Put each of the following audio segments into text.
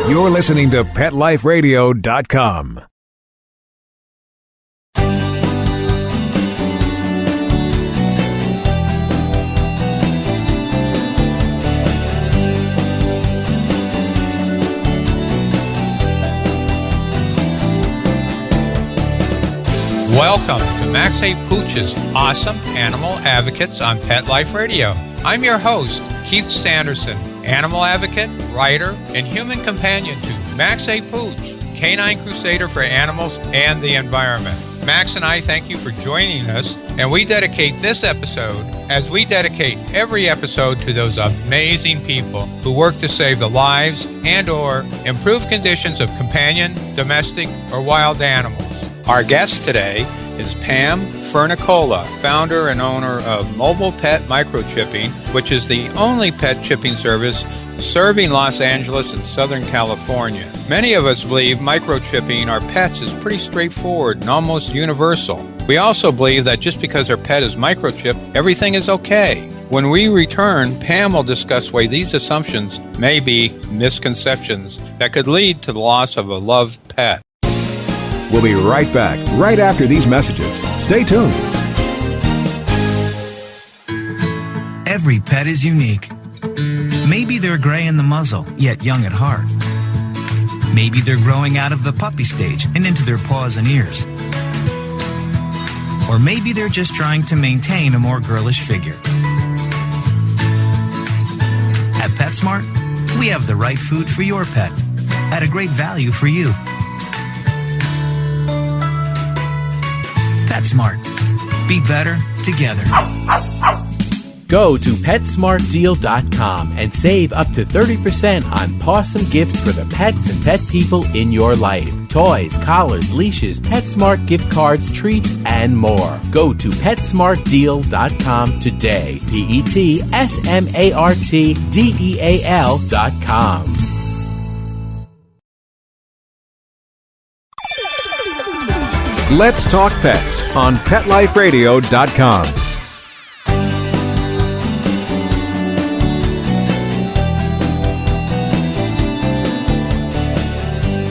You're listening to PetLifeRadio.com. Welcome to Max A. Pooch's Awesome Animal Advocates on Pet Life Radio. I'm your host, Keith Sanderson, animal advocate, writer, and human companion to Max A. Pooch, canine crusader for animals and the environment. Max and I thank you for joining us, and we dedicate this episode, as we dedicate every episode, to those amazing people who work to save the lives and or improve conditions of companion, domestic, or wild animals. Our guest today is Pam Fernicola, founder and owner of Mobile Pet Microchipping, which is the only pet chipping service serving Los Angeles and Southern California. Many of us believe microchipping our pets is pretty straightforward and almost universal. We also believe that just because our pet is microchipped, everything is okay. When we return, Pam will discuss why these assumptions may be misconceptions that could lead to the loss of a loved pet. We'll be right back, right after these messages. Stay tuned. Every pet is unique. Maybe they're gray in the muzzle, yet young at heart. Maybe they're growing out of the puppy stage and into their paws and ears. Or maybe they're just trying to maintain a more girlish figure. At PetSmart, we have the right food for your pet at a great value for you. PetSmart. Be better together. Go to PetSmartDeal.com and save up to 30% on awesome gifts for the pets and pet people in your life. Toys, collars, leashes, PetSmart gift cards, treats, and more. Go to PetSmartDeal.com today. PetSmartDeal.com. Let's Talk Pets on PetLifeRadio.com.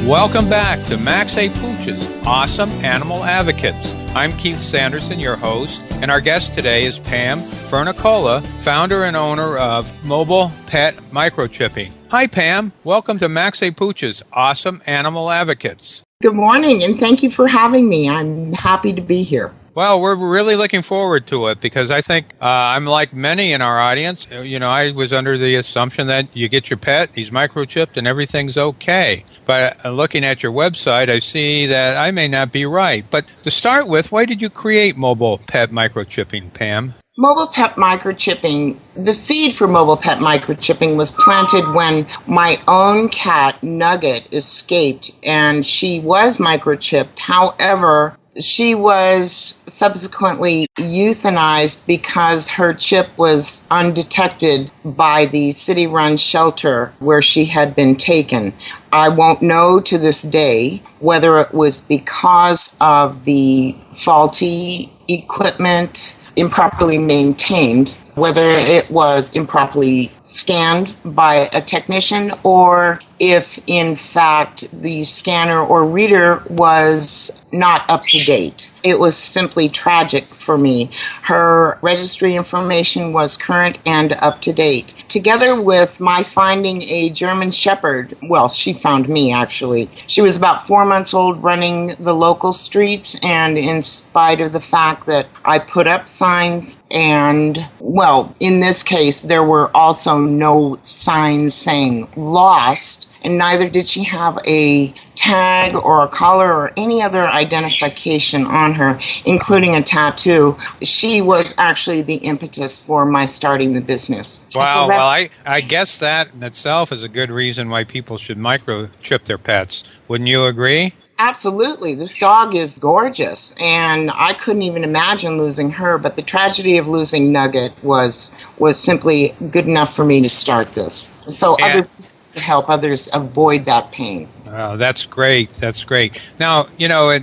Welcome back to Max A. Pooch's Awesome Animal Advocates. I'm Keith Sanderson, your host, and our guest today is Pam Fernicola, founder and owner of Mobile Pet Microchipping. Hi, Pam. Welcome to Max A. Pooch's Awesome Animal Advocates. Good morning, and thank you for having me. I'm happy to be here. Well, we're really looking forward to it because I think I'm like many in our audience. I was under the assumption that you get your pet, he's microchipped, and everything's okay. But looking at your website, I see that I may not be right. But to start with, why did you create Mobile Pet Microchipping, Pam? Mobile Pet Microchipping, the seed for Mobile Pet Microchipping was planted when my own cat, Nugget, escaped, and she was microchipped. However, she was subsequently euthanized because her chip was undetected by the city-run shelter where she had been taken. I won't know to this day whether it was because of the faulty equipment, improperly maintained, whether it was improperly scanned by a technician, or if in fact the scanner or reader was not up to date. It was simply tragic for me. Her registry information was current and up to date. Together with my finding a German Shepherd, well, she found me actually. She was about 4 months old running the local streets, and in spite of the fact that I put up signs and, well, in this case, there were also no signs saying lost, and neither did she have a tag or a collar or any other identification on her, including a tattoo. She was actually the impetus for my starting the business. Wow. Well, I guess that in itself is a good reason why people should microchip their pets. Wouldn't you agree? Absolutely. This dog is gorgeous, and I couldn't even imagine losing her, but the tragedy of losing Nugget was simply good enough for me to start this. So others to help others avoid that pain. Oh, that's great. That's great. Now,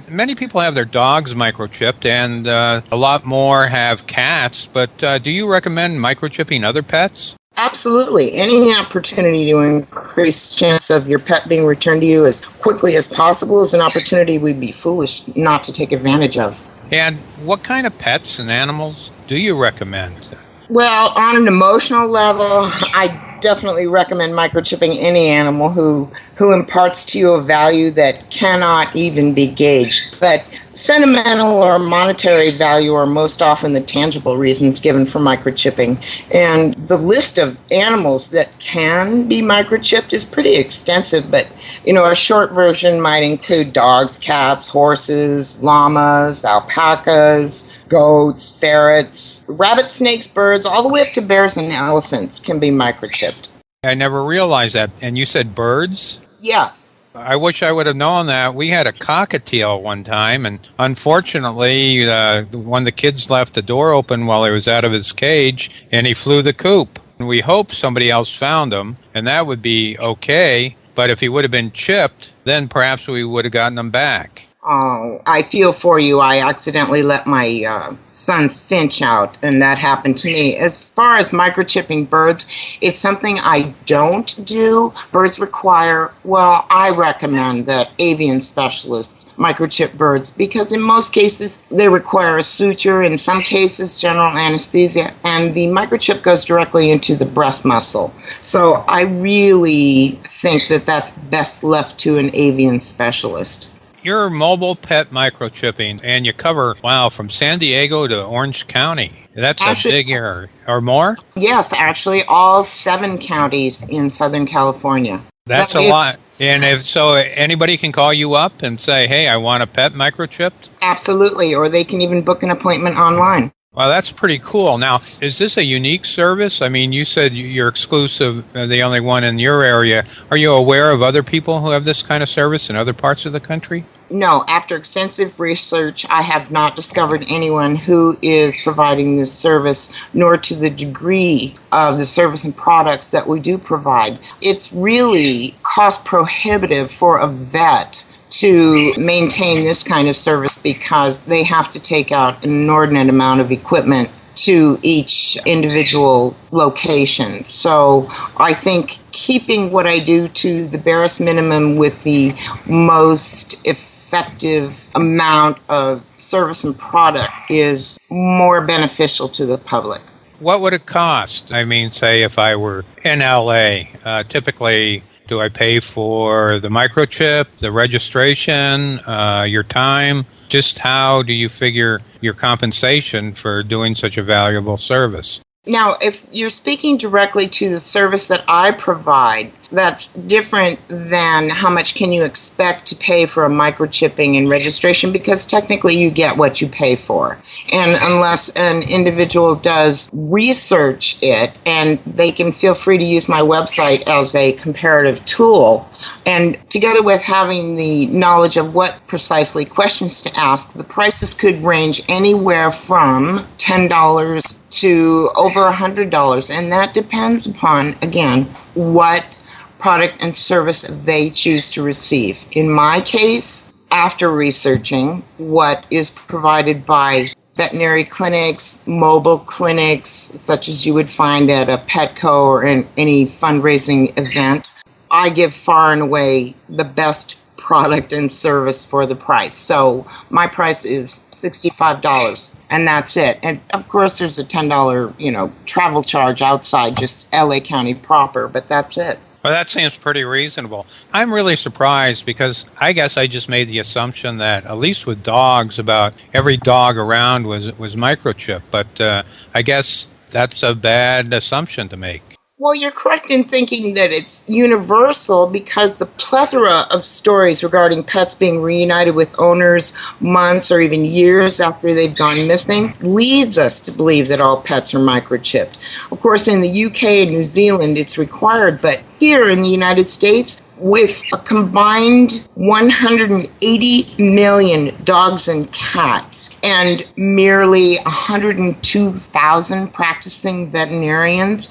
many people have their dogs microchipped, and a lot more have cats, but do you recommend microchipping other pets? Absolutely. Any opportunity to increase chance of your pet being returned to you as quickly as possible is an opportunity we'd be foolish not to take advantage of. And what kind of pets and animals do you recommend? Well, on an emotional level, I definitely recommend microchipping any animal who imparts to you a value that cannot even be gauged. But sentimental or monetary value are most often the tangible reasons given for microchipping. And the list of animals that can be microchipped is pretty extensive, but a short version might include dogs, cats, horses, llamas, alpacas, goats, ferrets, rabbits, snakes, birds, all the way up to bears and elephants can be microchipped. I never realized that. And you said birds? Yes. I wish I would have known that. We had a cockatiel one time, and unfortunately, when the kids left the door open while he was out of his cage, and he flew the coop. We hoped somebody else found him, and that would be okay. But if he would have been chipped, then perhaps we would have gotten him back. Oh, I feel for you. I accidentally let my son's finch out, and that happened to me. As far as microchipping birds, it's something I don't do. Birds require, I recommend that avian specialists microchip birds because in most cases they require a suture, in some cases general anesthesia, and the microchip goes directly into the breast muscle. So I really think that that's best left to an avian specialist. You're Mobile Pet Microchipping, and you cover, from San Diego to Orange County. That's a big area. Or more? Yes, actually, all 7 counties in Southern California. That's a lot. And if so, anybody can call you up and say, hey, I want a pet microchipped? Absolutely, or they can even book an appointment online. Well, that's pretty cool. Now, is this a unique service? I mean, you said you're exclusive, the only one in your area. Are you aware of other people who have this kind of service in other parts of the country? No, after extensive research, I have not discovered anyone who is providing this service, nor to the degree of the service and products that we do provide. It's really cost prohibitive for a vet to maintain this kind of service because they have to take out an inordinate amount of equipment to each individual location. So I think keeping what I do to the barest minimum with the most effective amount of service and product is more beneficial to the public. What would it cost? I mean, say if I were in LA, typically do I pay for the microchip, the registration, your time? Just how do you figure your compensation for doing such a valuable service? Now, if you're speaking directly to the service that I provide, that's different than how much can you expect to pay for a microchipping and registration, because technically you get what you pay for. And unless an individual does research it, and they can feel free to use my website as a comparative tool, and together with having the knowledge of what precisely questions to ask, the prices could range anywhere from $10 to over $100, and that depends upon, again, what product and service they choose to receive. In my case, after researching what is provided by veterinary clinics, mobile clinics, such as you would find at a Petco or in any fundraising event, I give far and away the best product and service for the price. So my price is $65, and that's it. And of course, there's a $10, travel charge outside just LA County proper, but that's it. Well, that seems pretty reasonable. I'm really surprised because I guess I just made the assumption that, at least with dogs, about every dog around was microchipped. But I guess that's a bad assumption to make. Well, you're correct in thinking that it's universal because the plethora of stories regarding pets being reunited with owners months or even years after they've gone missing leads us to believe that all pets are microchipped. Of course, in the UK and New Zealand, it's required, but here in the United States, with a combined 180 million dogs and cats and merely 102,000 practicing veterinarians,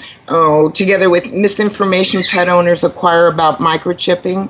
together with misinformation pet owners acquire about microchipping,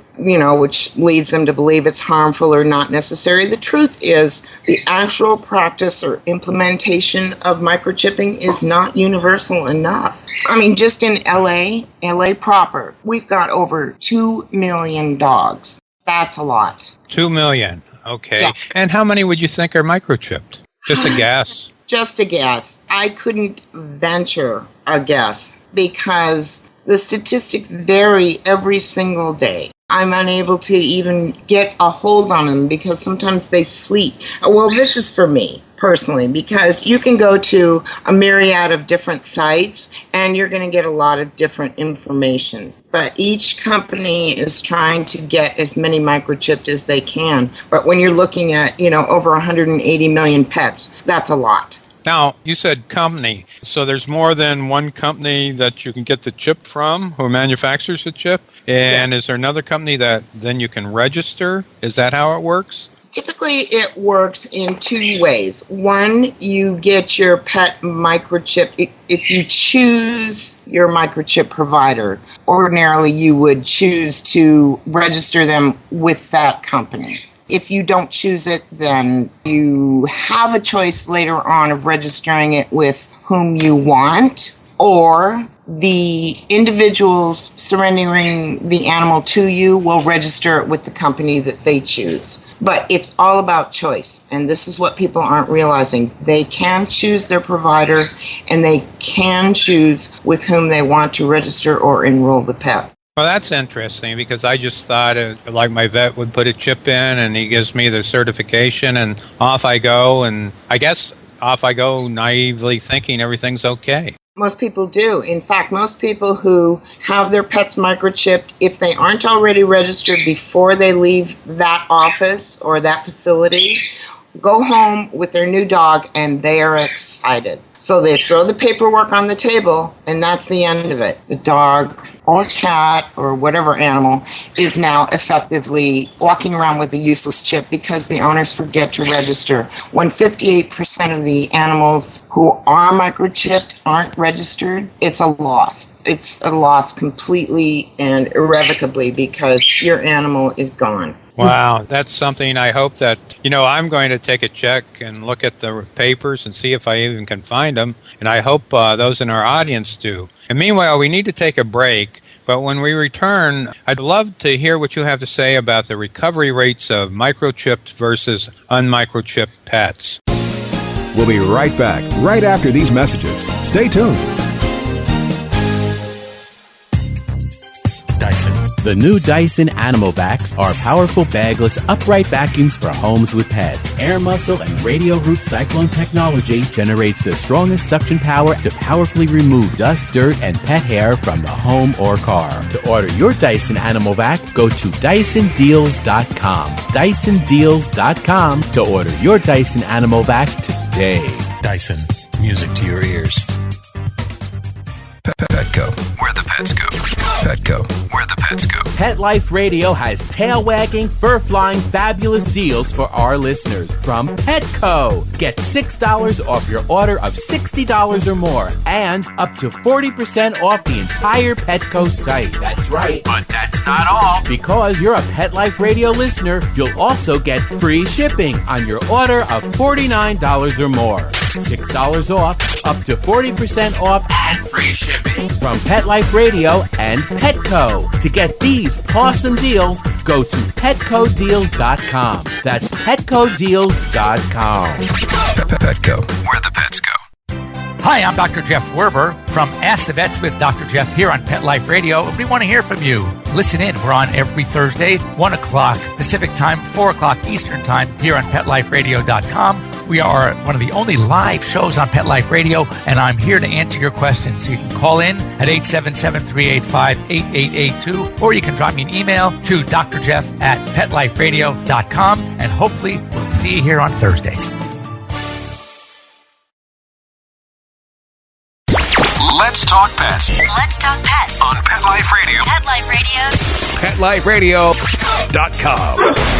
which leads them to believe it's harmful or not necessary. The truth is the actual practice or implementation of microchipping is not universal enough. I mean, just in LA proper, we've got over 2 million dogs. That's a lot. 2 million. Okay. Yeah. And how many would you think are microchipped? Just a guess. Just a guess. I couldn't venture a guess because the statistics vary every single day. I'm unable to even get a hold on them because sometimes they fleet. Well, this is for me personally, because you can go to a myriad of different sites and you're going to get a lot of different information. But each company is trying to get as many microchipped as they can. But when you're looking at, over 180 million pets, that's a lot. Now, you said company, so there's more than one company that you can get the chip from who manufactures the chip? And Yes. Is there another company that then you can register? Is that how it works? Typically, it works in two ways. One, you get your pet microchip. If you choose your microchip provider, ordinarily you would choose to register them with that company. If you don't choose it, then you have a choice later on of registering it with whom you want, or the individuals surrendering the animal to you will register it with the company that they choose. But it's all about choice, and this is what people aren't realizing. They can choose their provider, and they can choose with whom they want to register or enroll the pet. Well, that's interesting because I just thought like my vet would put a chip in and he gives me the certification and off I go. And I guess off I go naively thinking everything's okay. Most people do. In fact, most people who have their pets microchipped, if they aren't already registered before they leave that office or that facility, go home with their new dog and they are excited. So they throw the paperwork on the table and that's the end of it. The dog or cat or whatever animal is now effectively walking around with a useless chip because the owners forget to register. When 58% of the animals who are microchipped aren't registered, it's a loss. It's a loss completely and irrevocably because your animal is gone. Wow, that's something I hope that, I'm going to take a check and look at the papers and see if I even can find them. And I hope those in our audience do. And meanwhile, we need to take a break. But when we return, I'd love to hear what you have to say about the recovery rates of microchipped versus unmicrochipped pets. We'll be right back, right after these messages. Stay tuned. Dyson. The new Dyson Animal Vacs are powerful bagless upright vacuums for homes with pets. Air muscle and radio root cyclone technology generates the strongest suction power to powerfully remove dust, dirt, and pet hair from the home or car. To order your Dyson Animal Vac, go to DysonDeals.com. DysonDeals.com to order your Dyson Animal Vac today. Dyson. Music to your ears. Petco, where the pets go. Petco, where the pets go. Pet Life Radio has tail-wagging, fur-flying, fabulous deals for our listeners from Petco. Get $6 off your order of $60 or more and up to 40% off the entire Petco site. That's right, but that's not all. Because you're a Pet Life Radio listener, you'll also get free shipping on your order of $49 or more. $6 off, up to 40% off, and free shipping from Pet Life Radio and Petco. To get these awesome deals, go to PetcoDeals.com. That's PetcoDeals.com. Petco, where the pets go. Hi, I'm Dr. Jeff Werber from Ask the Vets with Dr. Jeff here on Pet Life Radio. We want to hear from you. Listen in. We're on every Thursday, 1 o'clock Pacific Time, 4 o'clock Eastern Time here on PetLifeRadio.com. We are one of the only live shows on Pet Life Radio, and I'm here to answer your questions. So you can call in at 877-385-8882, or you can drop me an email to drjeff@PetLifeRadio.com, and hopefully we'll see you here on Thursdays. Let's talk pets Let's talk pets on Pet Life Radio. Pet Life Radio. PetLifeRadio.com.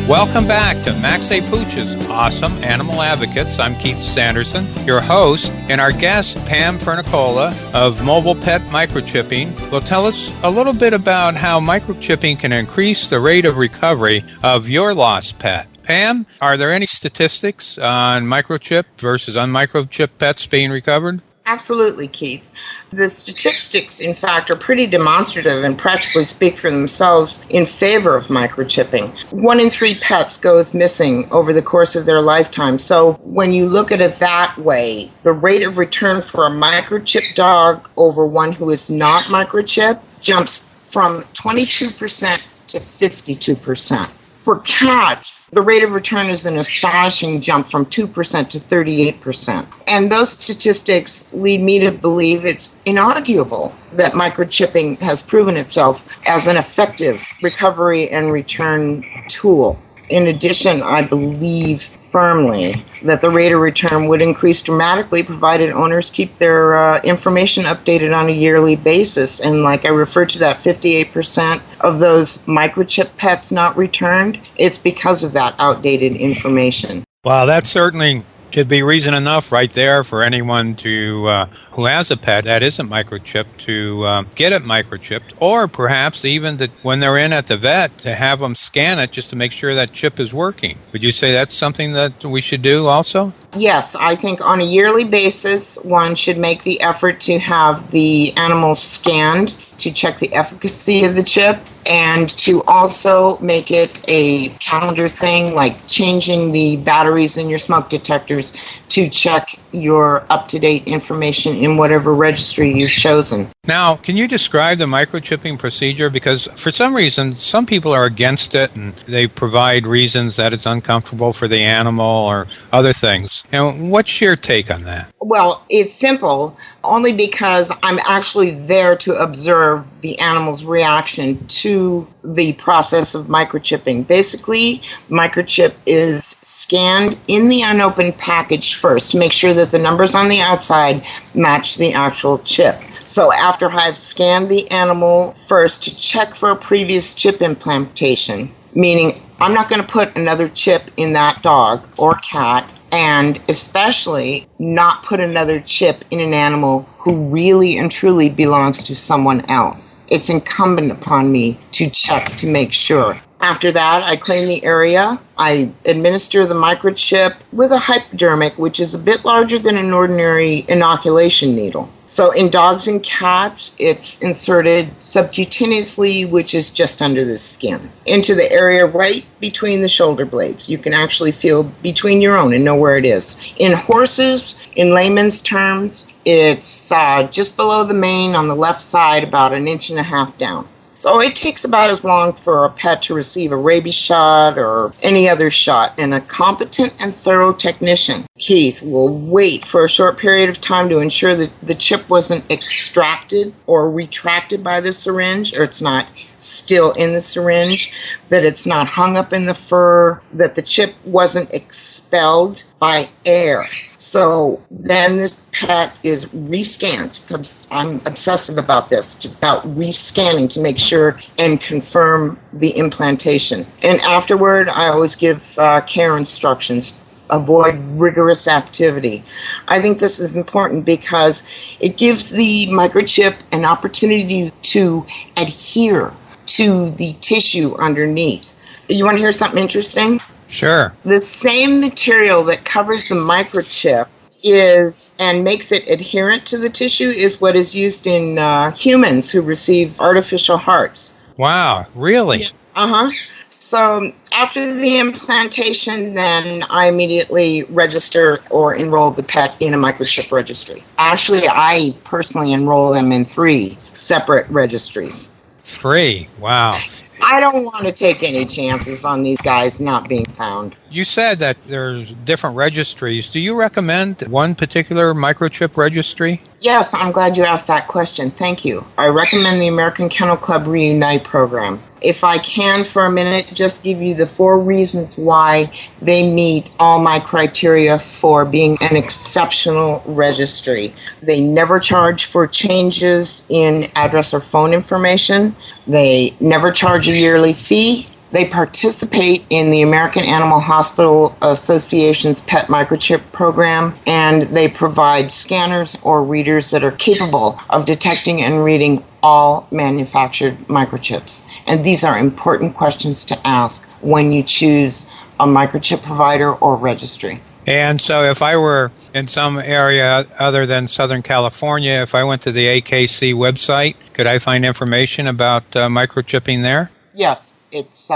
Welcome back to Max A. Pooch's Awesome Animal Advocates. I'm Keith Sanderson, your host, and our guest, Pam Fernicola of Mobile Pet Microchipping, will tell us a little bit about how microchipping can increase the rate of recovery of your lost pet. Pam, are there any statistics on microchip versus unmicrochip pets being recovered? Absolutely, Keith. The statistics, in fact, are pretty demonstrative and practically speak for themselves in favor of microchipping. 1 in 3 pets goes missing over the course of their lifetime. So when you look at it that way, the rate of return for a microchip dog over one who is not microchipped jumps from 22% to 52%. For cats, the rate of return is an astonishing jump from 2% to 38%. And those statistics lead me to believe it's inarguable that microchipping has proven itself as an effective recovery and return tool. In addition, I believe firmly that the rate of return would increase dramatically provided owners keep their information updated on a yearly basis. And like I referred to that 58% of those microchip pets not returned, it's because of that outdated information. Wow, that certainly should be reason enough right there for anyone to who has a pet that isn't microchipped to get it microchipped, or perhaps even that when they're in at the vet to have them scan it just to make sure that chip is working. Would you say that's something that we should do also? Yes, I think on a yearly basis, one should make the effort to have the animal scanned to check the efficacy of the chip, and to also make it a calendar thing, like changing the batteries in your smoke detectors to check your up-to-date information in whatever registry you've chosen. Now, can you describe the microchipping procedure? Because for some reason, some people are against it, and they provide reasons that it's uncomfortable for the animal or other things. And what's your take on that? Well, it's simple, only because I'm actually there to observe the animal's reaction to the process of microchipping. Basically, microchip is scanned in the unopened package first to make sure that the numbers on the outside match the actual chip. So after I've scanned the animal first to check for a previous chip implantation, meaning I'm not going to put another chip in that dog or cat, and especially not put another chip in an animal who really and truly belongs to someone else. It's incumbent upon me to check to make sure. After that, I clean the area. I administer the microchip with a hypodermic, which is a bit larger than an ordinary inoculation needle. So in dogs and cats, it's inserted subcutaneously, which is just under the skin, into the area right between the shoulder blades. You can actually feel between your own and know where it is. In horses, in layman's terms, it's just below the mane on the left side, about 1.5 inches down. So it takes about as long for a pet to receive a rabies shot or any other shot, and a competent and thorough technician, Keith, will wait for a short period of time to ensure that the chip wasn't extracted or retracted by the syringe, or it's not still in the syringe, that it's not hung up in the fur, that the chip wasn't expelled by air. So then this pet is rescanned, because I'm obsessive about this, about rescanning to make sure and confirm the implantation. And afterward, I always give care instructions. Avoid rigorous activity. I think this is important because it gives the microchip an opportunity to adhere to the tissue underneath. You want to hear something interesting? Sure. The same material that covers the microchip is and makes it adherent to the tissue is what is used in humans who receive artificial hearts. Wow, really? Yeah. Uh-huh. So after the implantation, then I immediately register or enroll the pet in a microchip registry. Actually, I personally enroll them in 3 separate registries. 3? Wow. I don't want to take any chances on these guys not being found. You said that there's different registries. Do you recommend one particular microchip registry? Yes, I'm glad you asked that question. Thank you. I recommend the American Kennel Club Reunite program. if I can for a minute, just give you the 4 reasons why they meet all my criteria for being an exceptional registry. They never charge for changes in address or phone information. They never charge a yearly fee. They participate in the American Animal Hospital Association's Pet Microchip program, and they provide scanners or readers that are capable of detecting and reading all manufactured microchips. And these are important questions to ask when you choose a microchip provider or registry. And so if I were in some area other than Southern California, if I went to the AKC website, could I find information about microchipping there? Yes. It's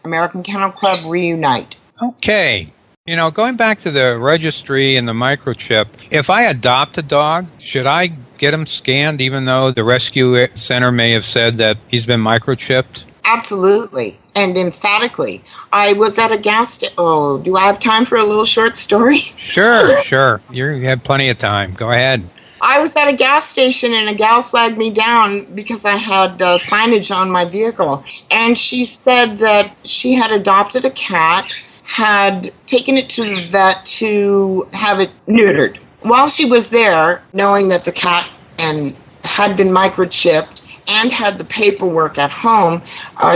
American Kennel Club Reunite. Okay. Going back to the registry and the microchip, if I adopt a dog, should I get him scanned even though the rescue center may have said that he's been microchipped? Absolutely. And emphatically. I was at a gas station. Oh, do I have time for a little short story? Sure. You have plenty of time. Go ahead. I was at a gas station and a gal flagged me down because I had signage on my vehicle. And she said that she had adopted a cat, had taken it to the vet to have it neutered. While she was there, knowing that the cat had been microchipped and had the paperwork at home,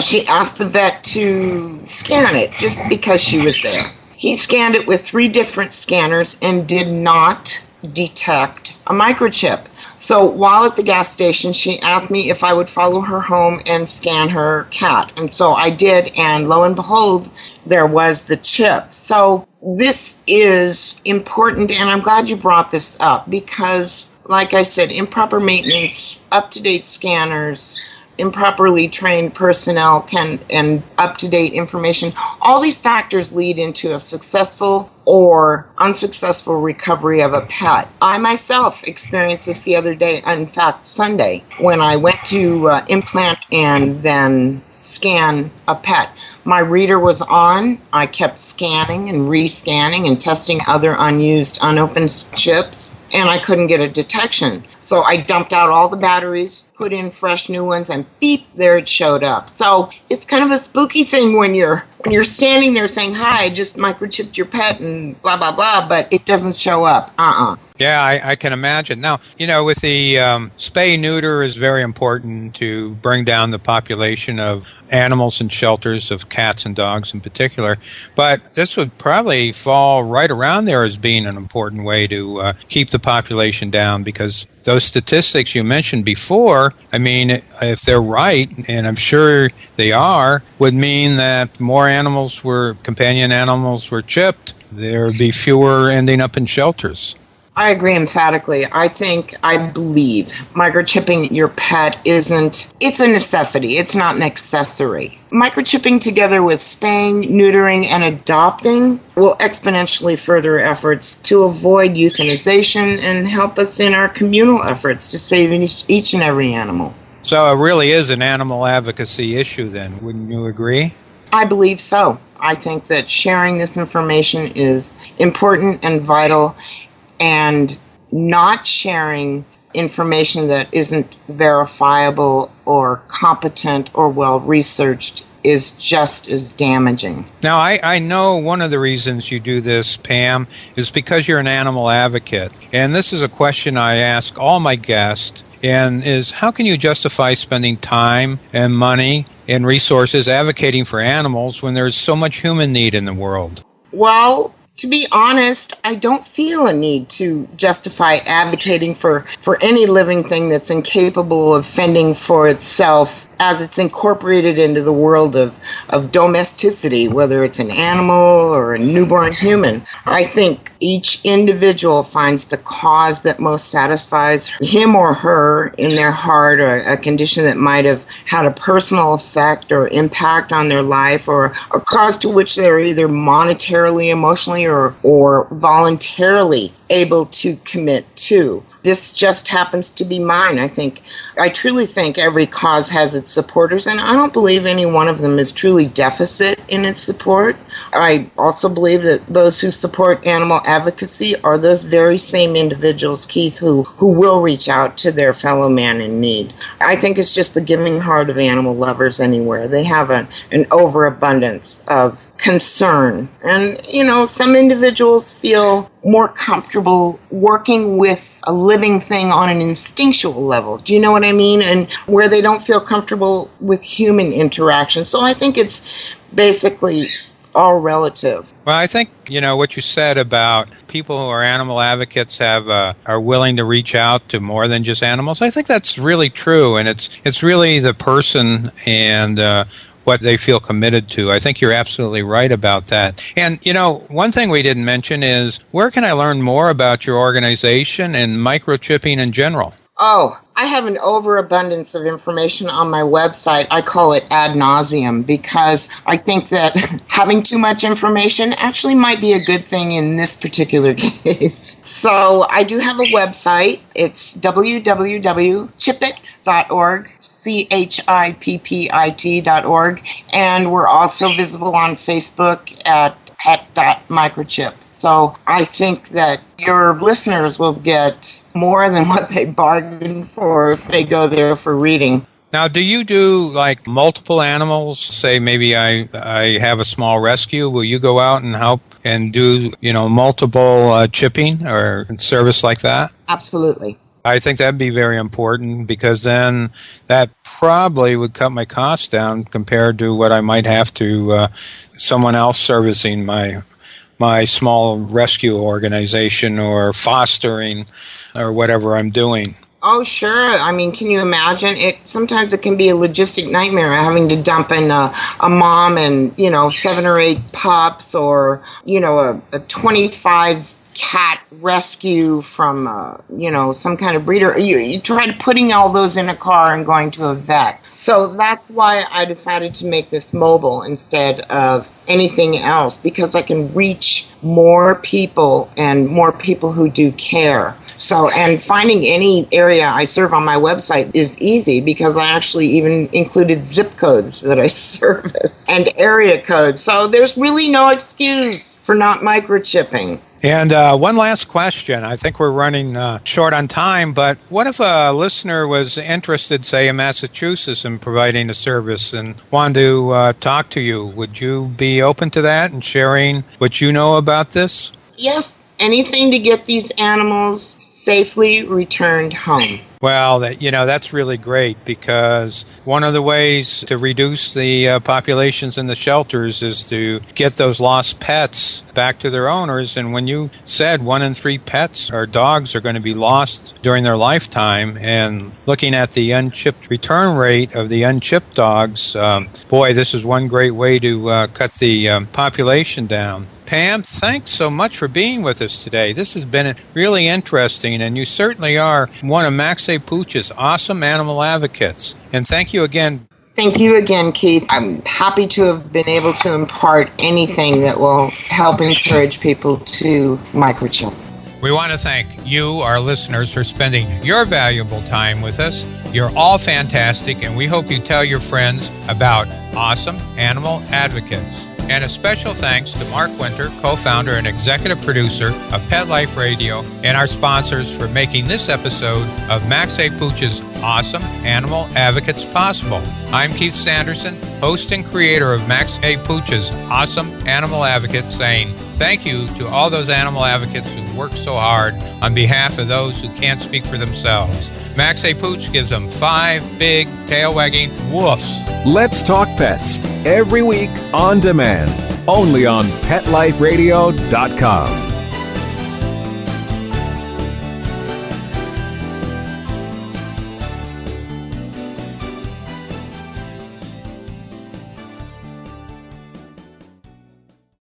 she asked the vet to scan it just because she was there. He scanned it with 3 different scanners and did not detect a microchip. So while at the gas station, she asked me if I would follow her home and scan her cat. And so I did, and lo and behold, there was the chip. So this is important, and I'm glad you brought this up because, like I said, improper maintenance, up-to-date scanners, improperly trained personnel and up-to-date information. All these factors lead into a successful or unsuccessful recovery of a pet. I myself experienced this the other day, in fact, Sunday, when I went to implant and then scan a pet. My reader was on. I kept scanning and re-scanning and testing other unused, unopened chips, and I couldn't get a detection. So I dumped out all the batteries, put in fresh new ones, and beep, there it showed up. So it's kind of a spooky thing when you're standing there saying, hi, I just microchipped your pet and blah, blah, blah, but it doesn't show up. Yeah, I can imagine. Now, with the spay-neuter is very important to bring down the population of animals in shelters, of cats and dogs in particular. But this would probably fall right around there as being an important way to keep the population down, because those statistics you mentioned before, I mean, if they're right, and I'm sure they are, would mean that more companion animals were chipped. There would be fewer ending up in shelters. I agree emphatically. I believe microchipping your pet it's a necessity. It's not an accessory. Microchipping together with spaying, neutering, and adopting will exponentially further efforts to avoid euthanization and help us in our communal efforts to save each and every animal. So it really is an animal advocacy issue then, wouldn't you agree? I believe so. I think that sharing this information is important and vital, and not sharing information that isn't verifiable or competent or well-researched is just as damaging. Now, I know one of the reasons you do this, Pam, is because you're an animal advocate. And this is a question I ask all my guests, and is how can you justify spending time and money and resources advocating for animals when there's so much human need in the world? Well, to be honest, I don't feel a need to justify advocating for any living thing that's incapable of fending for itself as it's incorporated into the world of domesticity, whether it's an animal or a newborn human. I think each individual finds the cause that most satisfies him or her in their heart, or a condition that might have had a personal effect or impact on their life, or a cause to which they're either monetarily, emotionally, or voluntarily able to commit to. This just happens to be mine. I truly think every cause has its supporters, and I don't believe any one of them is truly deficit in its support. I also believe that those who support animal advocacy are those very same individuals, Keith, who will reach out to their fellow man in need. I think it's just the giving heart of animal lovers anywhere. They have an overabundance of concern. And, some individuals feel more comfortable working with a living thing on an instinctual level. Do you know what I mean? And where they don't feel comfortable with human interaction. So I think it's basically all relative. Well, I think, what you said about people who are animal advocates are willing to reach out to more than just animals. I think that's really true. And it's really the person and what they feel committed to. I think you're absolutely right about that. And, one thing we didn't mention is, where can I learn more about your organization and microchipping in general? Oh, I have an overabundance of information on my website. I call it ad nauseum because I think that having too much information actually might be a good thing in this particular case. So I do have a website. It's www.chippit.org. CHIPPIT.org, and we're also visible on Facebook at pet.microchip. So I think that your listeners will get more than what they bargained for if they go there for reading. Now, do you do like multiple animals? Say maybe I have a small rescue. Will you go out and help and do, multiple chipping or service like that? Absolutely. I think that'd be very important because then that probably would cut my costs down compared to what I might have to someone else servicing my small rescue organization or fostering or whatever I'm doing. Oh, sure. I mean, can you imagine? Sometimes it can be a logistic nightmare having to dump in a mom and, 7 or 8 pups or, a 25 cat rescue from, some kind of breeder. You try putting all those in a car and going to a vet. So that's why I decided to make this mobile instead of anything else, because I can reach more people and more people who do care. So, and finding any area I serve on my website is easy because I actually even included zip codes that I service and area codes. So there's really no excuse for not microchipping. And one last question. I think we're running short on time, but what if a listener was interested, say, in Massachusetts in providing a service and wanted to talk to you? Would you be open to that and sharing what you know about this? Yes, anything to get these animals safely returned home. Well, that's really great because one of the ways to reduce the populations in the shelters is to get those lost pets back to their owners. And when you said 1 in 3 pets or dogs are going to be lost during their lifetime, and looking at the unchipped return rate of the unchipped dogs, this is one great way to cut the population down. Pam, thanks so much for being with us today. This has been really interesting, and you certainly are one of Max A. Pooch's awesome animal advocates. And thank you again. Thank you again, Keith. I'm happy to have been able to impart anything that will help encourage people to microchip. We want to thank you, our listeners, for spending your valuable time with us. You're all fantastic, and we hope you tell your friends about awesome animal advocates. And a special thanks to Mark Winter, co-founder and executive producer of Pet Life Radio, and our sponsors for making this episode of Max A. Pooch's Awesome Animal Advocates possible. I'm Keith Sanderson, host and creator of Max A. Pooch's Awesome Animal Advocates, saying thank you to all those animal advocates who work so hard on behalf of those who can't speak for themselves. Max A. Pooch gives them 5 big, tail-wagging woofs. Let's Talk Pets, every week on demand, only on PetLifeRadio.com.